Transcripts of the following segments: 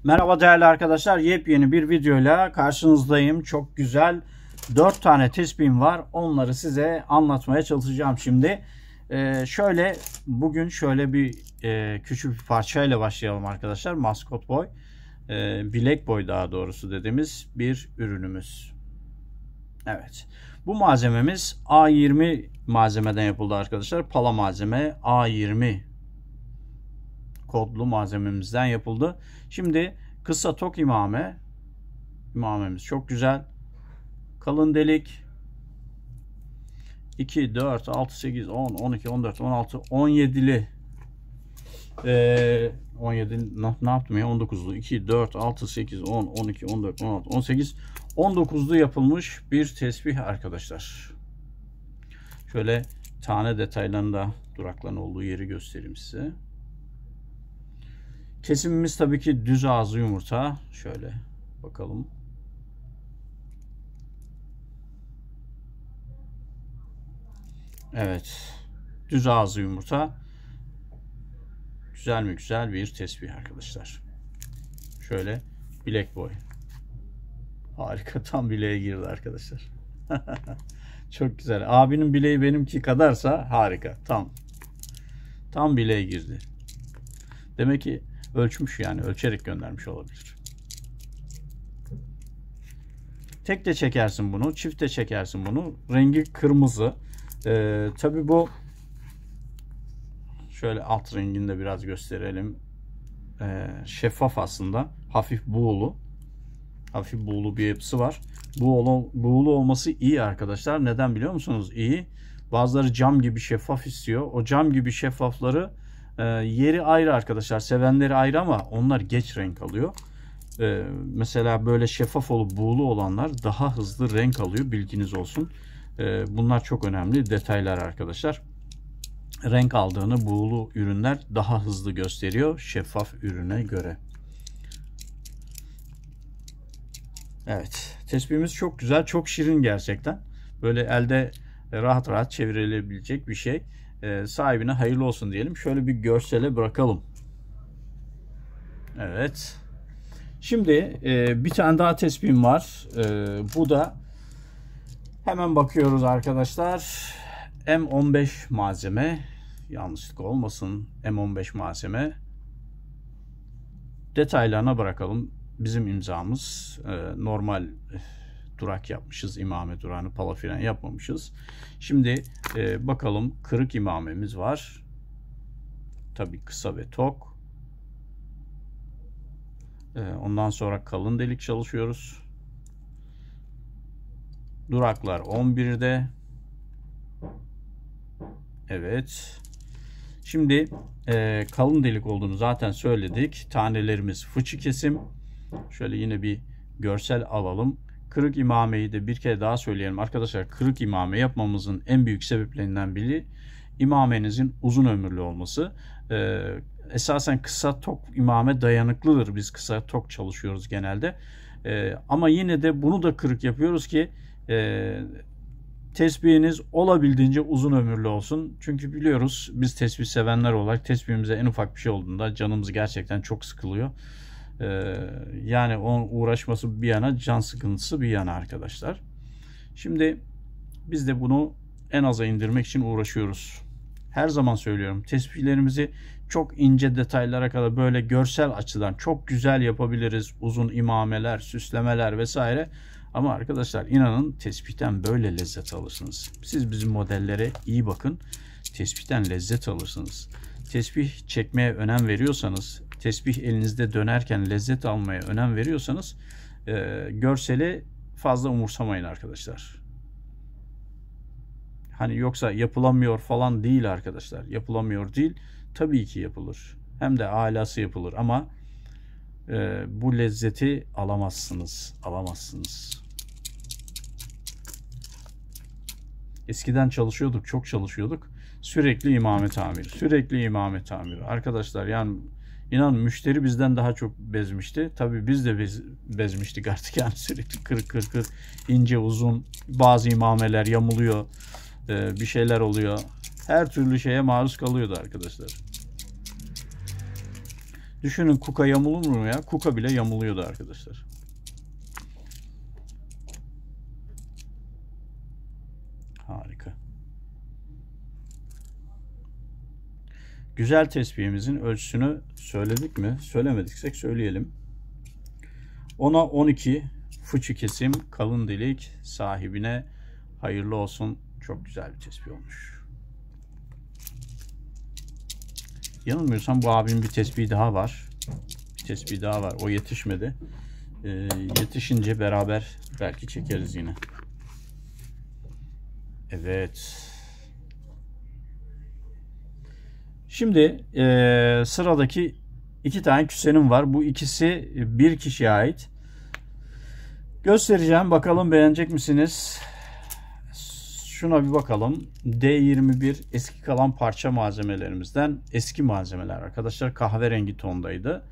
Merhaba değerli arkadaşlar. Yepyeni bir videoyla karşınızdayım. Çok güzel 4 tane tespihim var. Onları size anlatmaya çalışacağım şimdi. Bugün şöyle bir küçük bir parçayla başlayalım arkadaşlar. Maskot boy, bilek boy daha doğrusu dediğimiz bir ürünümüz. Evet. Bu malzememiz A20 malzemeden yapıldı arkadaşlar. Pala malzeme A20 kodlu malzememizden yapıldı. Şimdi kısa tok imamemiz çok güzel. Kalın delik 2, 4, 6, 8, 10, 12, 14, 16, 17'li 17 ne yaptım ya 19'lu 2, 4, 6, 8, 10, 12, 14, 16, 18, 19'lu yapılmış bir tesbih arkadaşlar. Şöyle tane detaylarında durakların olduğu yeri göstereyim size. Kesimimiz tabii ki düz ağızlı yumurta. Şöyle bakalım. Evet. Düz ağızlı yumurta. Güzel mi güzel bir tesbih arkadaşlar. Şöyle bilek boy. Harika, tam bileğe girdi arkadaşlar. Çok güzel. Abinin bileği benimki kadarsa harika. Tam bileğe girdi. Demek ki ölçmüş, yani ölçerek göndermiş olabilir. Tek de çekersin bunu, çift de çekersin bunu. Rengi kırmızı. Tabii bu şöyle alt rengini de biraz gösterelim. Şeffaf aslında. Hafif buğulu. Hafif buğulu bir yapısı var. Buğulu olması iyi arkadaşlar. Neden biliyor musunuz? İyi. Bazıları cam gibi şeffaf istiyor. O cam gibi şeffafları yeri ayrı arkadaşlar. Sevenleri ayrı ama onlar geç renk alıyor. Mesela böyle şeffaf olup buğulu olanlar daha hızlı renk alıyor. Bilginiz olsun. Bunlar çok önemli detaylar arkadaşlar. Renk aldığını buğulu ürünler daha hızlı gösteriyor şeffaf ürüne göre. Evet. Tespihimiz çok güzel. Çok şirin gerçekten. Böyle elde rahat rahat çevrilebilecek bir şey. Sahibine hayırlı olsun diyelim. Şöyle bir görsele bırakalım. Evet. Şimdi bir tane daha tespihim var. Bu da hemen bakıyoruz arkadaşlar. M15 malzeme. Yanlışlık olmasın. M15 malzeme. Detaylarına bırakalım. Bizim imzamız normal durak yapmışız. İmame durağını pala fren yapmamışız. Şimdi bakalım, kırık imamemiz var. Tabii kısa ve tok. Ondan sonra kalın delik çalışıyoruz. Duraklar 11'de. Evet. Şimdi kalın delik olduğunu zaten söyledik. Tanelerimiz fıçı kesim. Şöyle yine bir görsel alalım. Kırık imameyi de bir kere daha söyleyelim. Arkadaşlar, kırık imame yapmamızın en büyük sebeplerinden biri imamenizin uzun ömürlü olması. Esasen kısa tok imame dayanıklıdır. Biz kısa tok çalışıyoruz genelde. Ama yine de bunu da kırık yapıyoruz ki tesbihiniz olabildiğince uzun ömürlü olsun. Çünkü biliyoruz, biz tesbih sevenler olarak tesbihimize en ufak bir şey olduğunda canımız gerçekten çok sıkılıyor. Yani onun uğraşması bir yana, can sıkıntısı bir yana arkadaşlar. Şimdi biz de bunu en aza indirmek için uğraşıyoruz. Her zaman söylüyorum, tesbihlerimizi çok ince detaylara kadar böyle görsel açıdan çok güzel yapabiliriz. Uzun imameler, süslemeler vesaire. Ama arkadaşlar, inanın tespihten böyle lezzet alırsınız. Siz bizim modellere iyi bakın. Tespihten lezzet alırsınız. Tesbih çekmeye önem veriyorsanız, tesbih elinizde dönerken lezzet almaya önem veriyorsanız görseli fazla umursamayın arkadaşlar. Hani yoksa yapılamıyor falan değil arkadaşlar. Yapılamıyor değil. Tabii ki yapılır. Hem de alası yapılır ama bu lezzeti alamazsınız. Alamazsınız. Eskiden çalışıyorduk, çok çalışıyorduk. Sürekli imame tamiri, sürekli imame tamiri. Arkadaşlar, yani İnan müşteri bizden daha çok bezmişti. Tabii biz de bezmiştik artık, yani sürekli kırık ince uzun, bazı imameler yamuluyor, bir şeyler oluyor. Her türlü şeye maruz kalıyordu arkadaşlar. Düşünün, Kuka yamulur mu ya? Kuka bile yamuluyordu arkadaşlar. Harika. Güzel tespihimizin ölçüsünü söyledik mi? Söylemediksek söyleyelim. 10'a 12 fıçı kesim, kalın delik, sahibine hayırlı olsun. Çok güzel bir tespih olmuş. Yanılmıyorsam bu abinin bir tespihi daha var. Bir tespihi daha var. O yetişmedi. Yetişince beraber belki çekeriz yine. Evet. Şimdi sıradaki 2 tane küsenim var. Bu ikisi bir kişiye ait. Göstereceğim. Bakalım beğenecek misiniz? Şuna bir bakalım. D21 eski kalan parça malzemelerimizden, eski malzemeler arkadaşlar, kahverengi tondaydı.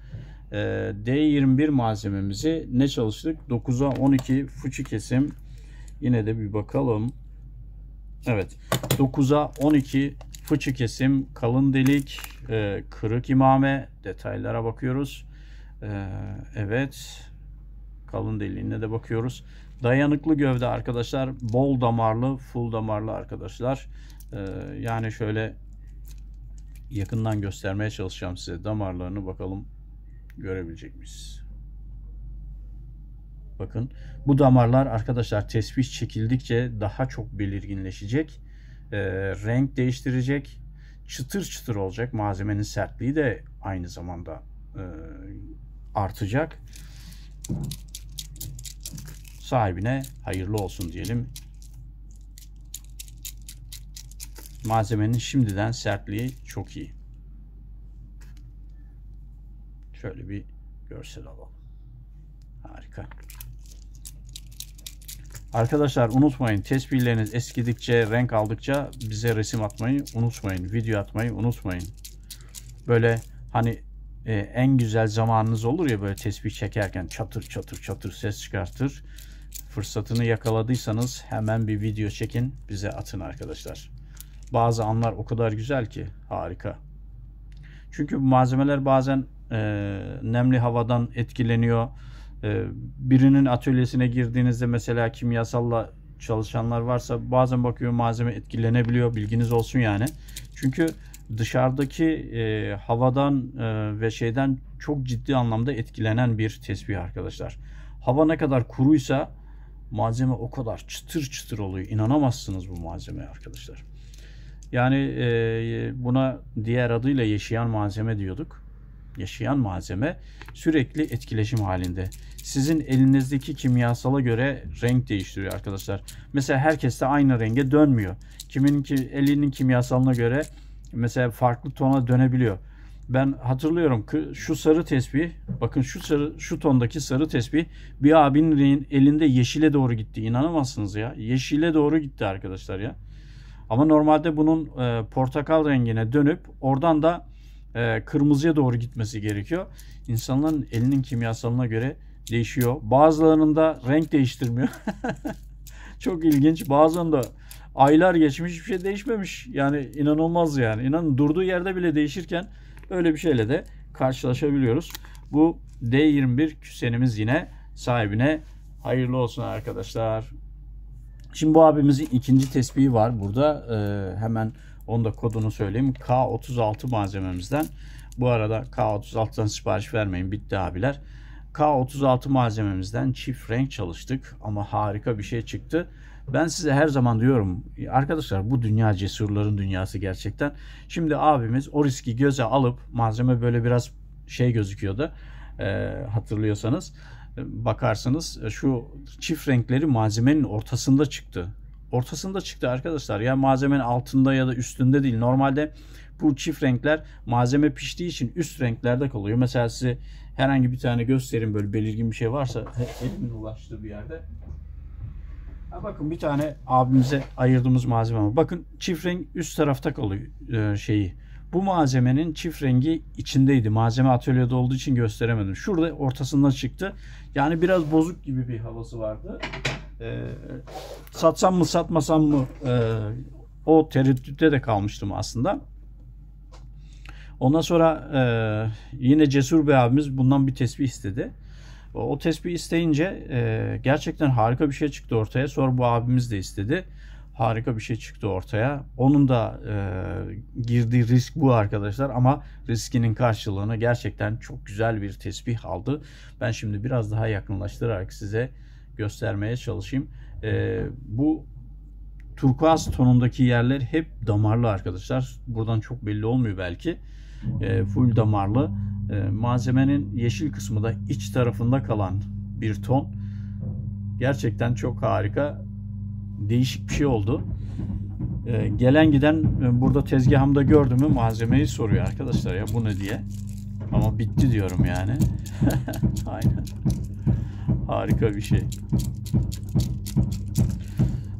D21 malzememizi ne çalıştık? 9'a 12 fıçı kesim. Yine de bir bakalım. Evet. 9'a 12 fıçı kesim, kalın delik, kırık imame, detaylara bakıyoruz. Evet. Kalın deliğine de bakıyoruz. Dayanıklı gövde arkadaşlar. Bol damarlı, full damarlı arkadaşlar. Yani şöyle yakından göstermeye çalışacağım size damarlarını, bakalım görebilecek miyiz? Bakın bu damarlar arkadaşlar tespih çekildikçe daha çok belirginleşecek. Renk değiştirecek. Çıtır çıtır olacak. Malzemenin sertliği de aynı zamanda artacak. Sahibine hayırlı olsun diyelim. Malzemenin şimdiden sertliği çok iyi. Şöyle bir görsel alalım. Harika. Arkadaşlar unutmayın, tespihleriniz eskidikçe, renk aldıkça bize resim atmayı unutmayın. Video atmayı unutmayın. Böyle hani en güzel zamanınız olur ya, böyle tespih çekerken çatır çatır çatır ses çıkartır. Fırsatını yakaladıysanız hemen bir video çekin, bize atın arkadaşlar. Bazı anlar o kadar güzel ki harika. Çünkü bu malzemeler bazen nemli havadan etkileniyor. Birinin atölyesine girdiğinizde mesela kimyasalla çalışanlar varsa bazen bakıyor malzeme etkilenebiliyor. Bilginiz olsun yani. Çünkü dışarıdaki havadan ve şeyden çok ciddi anlamda etkilenen bir tespih arkadaşlar. Hava ne kadar kuruysa malzeme o kadar çıtır çıtır oluyor. İnanamazsınız bu malzemeye arkadaşlar. Yani buna diğer adıyla yaşayan malzeme diyorduk. Yaşayan malzeme sürekli etkileşim halinde. Sizin elinizdeki kimyasala göre renk değiştiriyor arkadaşlar. Mesela herkes de aynı renge dönmüyor. Kiminki elinin kimyasalına göre mesela farklı tona dönebiliyor. Ben hatırlıyorum ki şu sarı tespih, bakın şu tondaki sarı tespih bir abinin elinde yeşile doğru gitti. İnanamazsınız ya. Yeşile doğru gitti arkadaşlar ya. Ama normalde bunun portakal rengine dönüp oradan da kırmızıya doğru gitmesi gerekiyor. İnsanların elinin kimyasalına göre değişiyor. Bazılarının da renk değiştirmiyor. Çok ilginç. Bazılarında aylar geçmiş, hiçbir şey değişmemiş. Yani inanılmaz yani. İnanın, durduğu yerde bile değişirken öyle bir şeyle de karşılaşabiliyoruz. Bu D21 küsenimiz yine sahibine hayırlı olsun arkadaşlar. Şimdi bu abimizin ikinci tespihi var burada. Hemen onun da kodunu söyleyeyim. K36 malzememizden. Bu arada K36'dan sipariş vermeyin. Bitti abiler. K36 malzememizden çift renk çalıştık. Ama harika bir şey çıktı. Ben size her zaman diyorum arkadaşlar, bu dünya cesurların dünyası gerçekten. Şimdi abimiz o riski göze alıp, malzeme böyle biraz şey gözüküyordu. Hatırlıyorsanız bakarsınız şu çift renkleri malzemenin ortasında çıktı. Ortasında çıktı arkadaşlar. Ya malzemenin altında ya da üstünde değil. Normalde bu çift renkler malzeme piştiği için üst renklerde kalıyor. Mesela size herhangi bir tane göstereyim, böyle belirgin bir şey varsa elimin ulaştığı bir yerde. Ha, bakın bir tane abimize ayırdığımız malzeme var. Bakın çift renk üst tarafta kalıyor şeyi. Bu malzemenin çift rengi içindeydi. Malzeme atölyede olduğu için gösteremedim. Şurada ortasında çıktı. Yani biraz bozuk gibi bir havası vardı. Satsam mı satmasam mı o tereddütte de kalmıştım aslında. Ondan sonra yine Cesur Bey abimiz bundan bir tespih istedi. O tespih isteyince gerçekten harika bir şey çıktı ortaya. Sonra bu abimiz de istedi. Harika bir şey çıktı ortaya. Onun da girdiği risk bu arkadaşlar, ama riskinin karşılığını gerçekten çok güzel bir tespih aldı. Ben şimdi biraz daha yakınlaştırarak size göstermeye çalışayım. Bu turkuaz tonundaki yerler hep damarlı arkadaşlar. Buradan çok belli olmuyor belki. Full damarlı. Malzemenin yeşil kısmı da iç tarafında kalan bir ton. Gerçekten çok harika. Değişik bir şey oldu. Gelen giden burada tezgahımda gördü mü malzemeyi soruyor arkadaşlar, ya bu ne diye. Ama bitti diyorum yani. Aynen. Harika bir şey.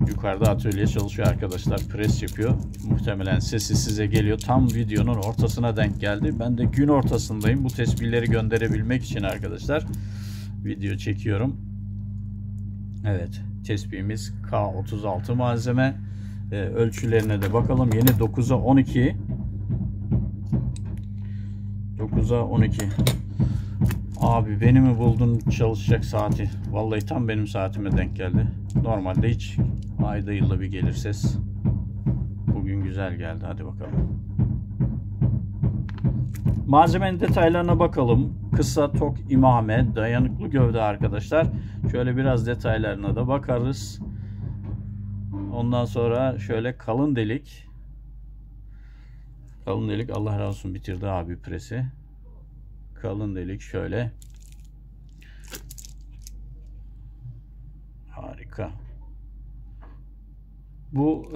Yukarıda atölye çalışıyor arkadaşlar. Pres yapıyor. Muhtemelen sesi size geliyor. Tam videonun ortasına denk geldi. Ben de gün ortasındayım. Bu tespihleri gönderebilmek için arkadaşlar video çekiyorum. Evet. Tespihimiz K36 malzeme. Ölçülerine de bakalım. Yeni 9'a 12. 9'a 12. Abi beni mi buldun çalışacak saati? Vallahi tam benim saatime denk geldi. Normalde hiç ayda yılda bir gelir ses. Bugün güzel geldi. Hadi bakalım. Malzemenin detaylarına bakalım. Kısa tok imame, dayanıklı gövde arkadaşlar. Şöyle biraz detaylarına da bakarız. Ondan sonra şöyle kalın delik. Kalın delik, Allah razı olsun, bitirdi abi presi. Kalın delik şöyle. Harika. Bu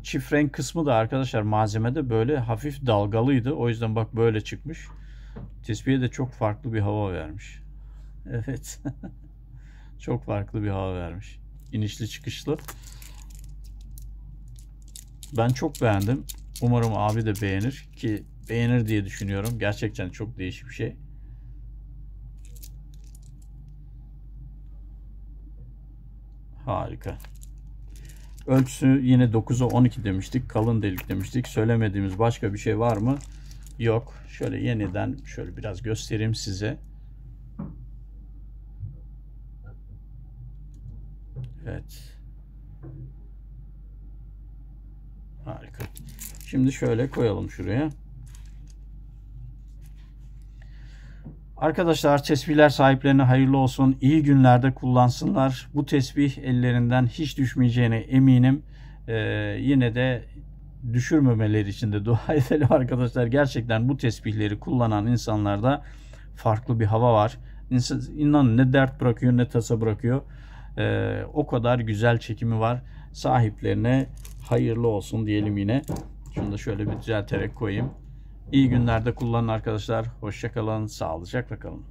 çift renk kısmı da arkadaşlar malzemede böyle hafif dalgalıydı. O yüzden bak böyle çıkmış. Tespihe de çok farklı bir hava vermiş. Evet. Çok farklı bir hava vermiş. İnişli çıkışlı. Ben çok beğendim. Umarım abi de beğenir, ki beğenir diye düşünüyorum. Gerçekten çok değişik bir şey. Harika. Ölçüsü yine 9'a 12 demiştik. Kalın delik demiştik. Söylemediğimiz başka bir şey var mı? Yok. Şöyle yeniden şöyle biraz göstereyim size. Evet. Harika. Şimdi şöyle koyalım şuraya. Arkadaşlar tespihler sahiplerine hayırlı olsun. İyi günlerde kullansınlar. Bu tesbih ellerinden hiç düşmeyeceğine eminim. Yine de düşürmemeleri için de dua edelim arkadaşlar. Gerçekten bu tesbihleri kullanan insanlarda farklı bir hava var. İnanın ne dert bırakıyor ne tasa bırakıyor. O kadar güzel çekimi var. Sahiplerine hayırlı olsun diyelim yine. Şunu da şöyle bir düzelterek koyayım. İyi günlerde kullanın arkadaşlar. Hoşça kalın, sağlıcakla kalın.